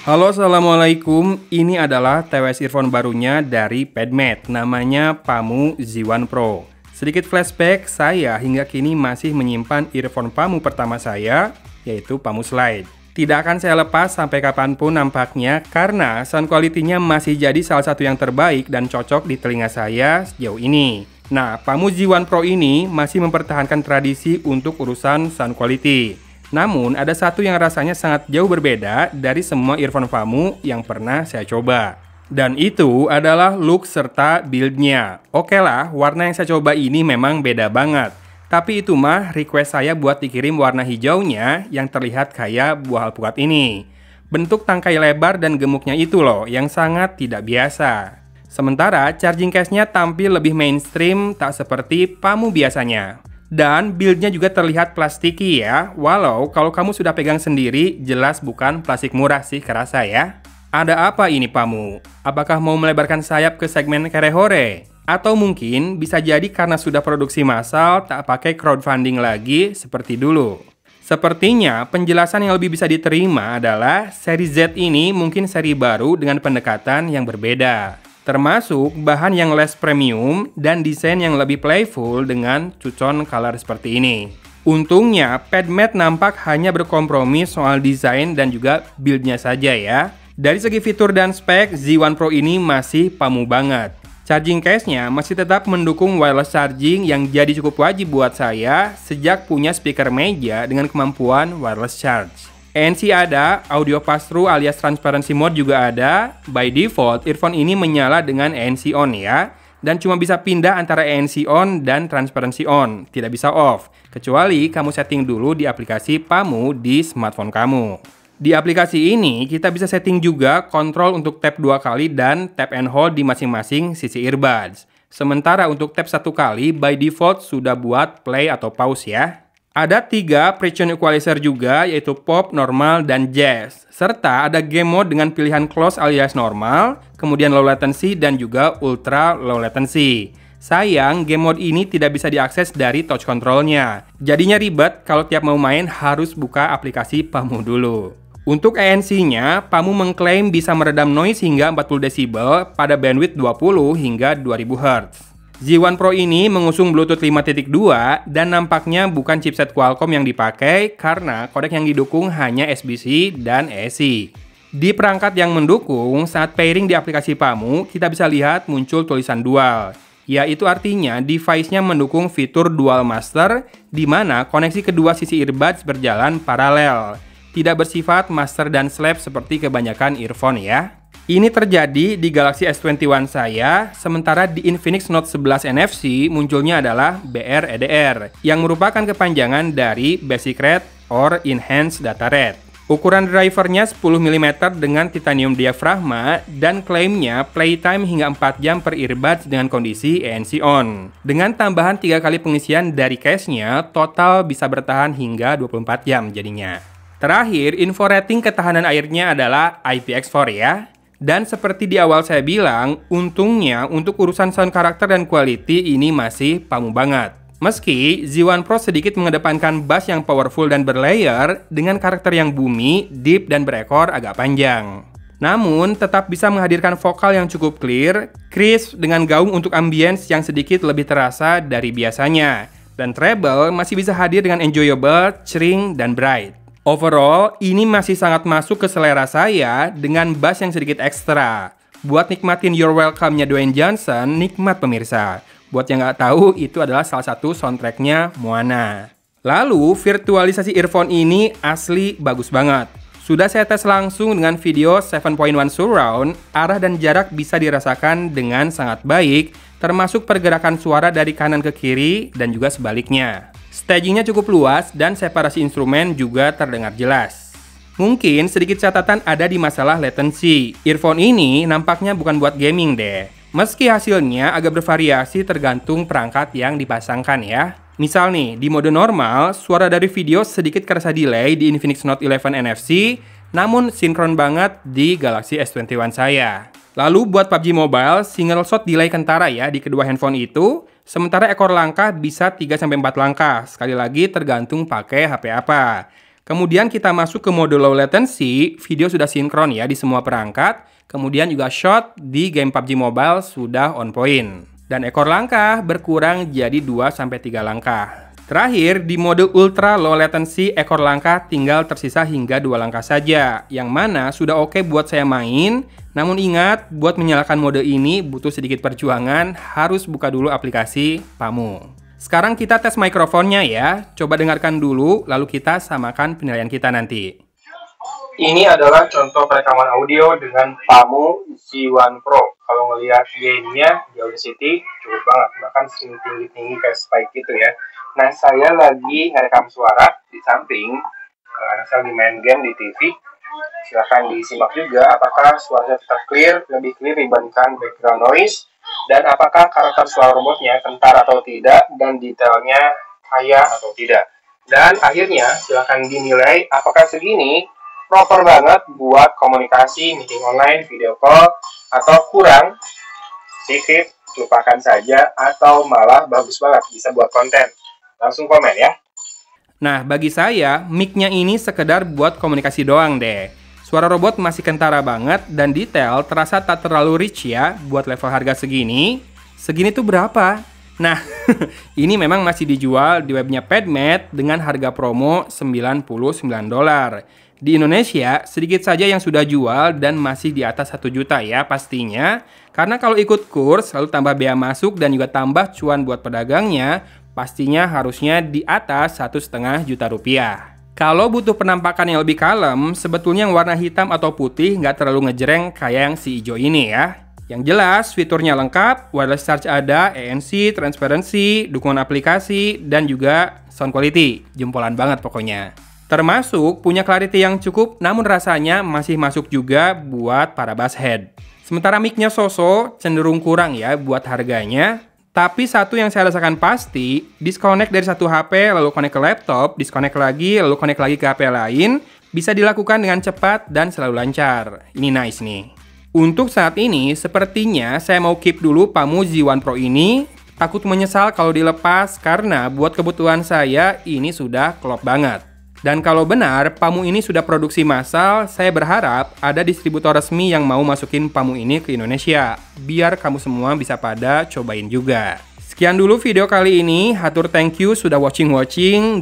Halo, assalamualaikum. Ini adalah TWS earphone barunya dari Padmat, namanya Pamu Z1 Pro. Sedikit flashback, saya hingga kini masih menyimpan earphone Pamu pertama saya, yaitu Pamu Slide. Tidak akan saya lepas sampai kapanpun nampaknya, karena sound quality-nya masih jadi salah satu yang terbaik dan cocok di telinga saya sejauh ini. Nah, Pamu Z1 Pro ini masih mempertahankan tradisi untuk urusan sound quality. Namun, ada satu yang rasanya sangat jauh berbeda dari semua earphone Pamu yang pernah saya coba. Dan itu adalah look serta build-nya. Oke lah, warna yang saya coba ini memang beda banget. Tapi itu mah request saya buat dikirim warna hijaunya yang terlihat kayak buah alpukat ini. Bentuk tangkai lebar dan gemuknya itu loh yang sangat tidak biasa. Sementara charging case-nya tampil lebih mainstream, tak seperti Pamu biasanya. Dan build-nya juga terlihat plastiki ya, walau kalau kamu sudah pegang sendiri, jelas bukan plastik murah sih kerasa ya. Ada apa ini Pamu? Apakah mau melebarkan sayap ke segmen kerehore? Atau mungkin bisa jadi karena sudah produksi massal, tak pakai crowdfunding lagi seperti dulu. Sepertinya penjelasan yang lebih bisa diterima adalah seri Z ini mungkin seri baru dengan pendekatan yang berbeda. Termasuk bahan yang less premium dan desain yang lebih playful dengan cucon color seperti ini. Untungnya, Padmat nampak hanya berkompromi soal desain dan juga build-nya saja ya. Dari segi fitur dan spek, Z1 Pro ini masih Pamu banget. Charging case-nya masih tetap mendukung wireless charging yang jadi cukup wajib buat saya sejak punya speaker meja dengan kemampuan wireless charge. ANC ada, audio pass-through alias transparency mode juga ada. By default, earphone ini menyala dengan ANC on ya. Dan cuma bisa pindah antara ANC on dan transparency on, tidak bisa off. Kecuali kamu setting dulu di aplikasi Pamu di smartphone kamu. Di aplikasi ini, kita bisa setting juga kontrol untuk tap 2 kali dan tap and hold di masing-masing sisi earbuds. Sementara untuk tap 1 kali, by default sudah buat play atau pause ya. Ada 3 precision equalizer juga, yaitu pop, normal, dan jazz. Serta ada game mode dengan pilihan close alias normal, kemudian low latency, dan juga ultra low latency. Sayang, game mode ini tidak bisa diakses dari touch controlnya. Jadinya ribet kalau tiap mau main harus buka aplikasi Pamu dulu. Untuk ANC-nya, Pamu mengklaim bisa meredam noise hingga 40 dB pada bandwidth 20 hingga 2000 Hz. Z1 Pro ini mengusung Bluetooth 5.2 dan nampaknya bukan chipset Qualcomm yang dipakai karena kodek yang didukung hanya SBC dan ESI. Di perangkat yang mendukung, saat pairing di aplikasi Pamu, kita bisa lihat muncul tulisan dual. Yaitu artinya device-nya mendukung fitur dual master, di mana koneksi kedua sisi earbuds berjalan paralel. Tidak bersifat master dan slave seperti kebanyakan earphone ya. Ini terjadi di Galaxy S21 saya, sementara di Infinix Note 11 NFC munculnya adalah BR-EDR, yang merupakan kepanjangan dari Basic Rate or Enhanced Data Rate. Ukuran drivernya 10 mm dengan titanium diafragma dan klaimnya playtime hingga 4 jam per earbuds dengan kondisi ANC on. Dengan tambahan 3 kali pengisian dari case-nya, total bisa bertahan hingga 24 jam jadinya. Terakhir, info rating ketahanan airnya adalah IPX4 ya. Dan seperti di awal saya bilang, untungnya untuk urusan sound karakter dan quality ini masih Pamu banget. Meski Z1 Pro sedikit mengedepankan bass yang powerful dan berlayer dengan karakter yang boomy, deep, dan berekor agak panjang. Namun, tetap bisa menghadirkan vokal yang cukup clear, crisp dengan gaung untuk ambience yang sedikit lebih terasa dari biasanya. Dan treble masih bisa hadir dengan enjoyable, chring, dan bright. Overall, ini masih sangat masuk ke selera saya dengan bass yang sedikit ekstra. Buat nikmatin You're Welcome-nya Dwayne Johnson, nikmat pemirsa. Buat yang nggak tahu, itu adalah salah satu soundtrack-nya Moana. Lalu, virtualisasi earphone ini asli bagus banget. Sudah saya tes langsung dengan video 7.1 surround, arah dan jarak bisa dirasakan dengan sangat baik, termasuk pergerakan suara dari kanan ke kiri dan juga sebaliknya. Stagingnya cukup luas dan separasi instrumen juga terdengar jelas. Mungkin sedikit catatan ada di masalah latency. Earphone ini nampaknya bukan buat gaming deh. Meski hasilnya agak bervariasi tergantung perangkat yang dipasangkan ya. Misal nih, di mode normal, suara dari video sedikit kerasa delay di Infinix Note 11 NFC, namun sinkron banget di Galaxy S21 saya. Lalu buat PUBG Mobile, single shot delay kentara ya di kedua handphone itu, sementara ekor langkah bisa 3-4 langkah, sekali lagi tergantung pakai HP apa. Kemudian kita masuk ke mode low latency, video sudah sinkron ya di semua perangkat. Kemudian juga shot di game PUBG Mobile sudah on point. Dan ekor langkah berkurang jadi 2-3 langkah. Terakhir, di mode ultra low latency, ekor langkah tinggal tersisa hingga 2 langkah saja. Yang mana sudah oke buat saya main. Namun ingat, buat menyalakan mode ini butuh sedikit perjuangan, harus buka dulu aplikasi Pamu. Sekarang kita tes mikrofonnya ya. Coba dengarkan dulu, lalu kita samakan penilaian kita nanti. Ini adalah contoh rekaman audio dengan Pamu Z1 Pro. Kalau ngelihat gainnya di Audacity cukup banget, bahkan sering tinggi-tinggi kayak spike gitu ya. Nah, saya lagi ngerekam suara di samping, anak saya lagi main game di TV. Silahkan disimak juga apakah suaranya tetap clear, lebih clear dibandingkan background noise, dan apakah karakter suara robotnya kentar atau tidak, dan detailnya kaya atau tidak. Dan akhirnya silahkan dinilai apakah segini proper banget buat komunikasi, meeting online, video call, atau kurang, sedikit, lupakan saja, atau malah bagus banget, bisa buat konten. Langsung komen ya. Nah, bagi saya, mic-nya ini sekedar buat komunikasi doang deh. Suara robot masih kentara banget dan detail terasa tak terlalu rich ya buat level harga segini. Segini tuh berapa? Nah, ini memang masih dijual di webnya PadMed dengan harga promo $99. Di Indonesia, sedikit saja yang sudah jual dan masih di atas 1 juta ya pastinya. Karena kalau ikut kurs, lalu tambah bea masuk dan juga tambah cuan buat pedagangnya, pastinya harusnya di atas 1,5 juta rupiah. Kalau butuh penampakan yang lebih kalem, sebetulnya yang warna hitam atau putih nggak terlalu ngejreng kayak yang si hijau ini ya. Yang jelas, fiturnya lengkap, wireless charge ada, ANC, transparency, dukungan aplikasi, dan juga sound quality. Jempolan banget pokoknya. Termasuk punya clarity yang cukup, namun rasanya masih masuk juga buat para basshead. Sementara mic-nya so-so, cenderung kurang ya buat harganya. Tapi satu yang saya rasakan pasti, disconnect dari satu HP, lalu connect ke laptop, disconnect lagi, lalu connect lagi ke HP lain, bisa dilakukan dengan cepat dan selalu lancar. Ini nice nih. Untuk saat ini, sepertinya saya mau keep dulu Pamu Z1 Pro ini. Takut menyesal kalau dilepas, karena buat kebutuhan saya, ini sudah klop banget. Dan kalau benar, Pamu ini sudah produksi massal, saya berharap ada distributor resmi yang mau masukin Pamu ini ke Indonesia. Biar kamu semua bisa pada cobain juga. Sekian dulu video kali ini. Hatur thank you sudah watching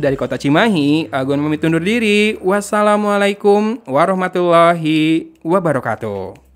dari kota Cimahi. Agun pamit undur diri. Wassalamualaikum warahmatullahi wabarakatuh.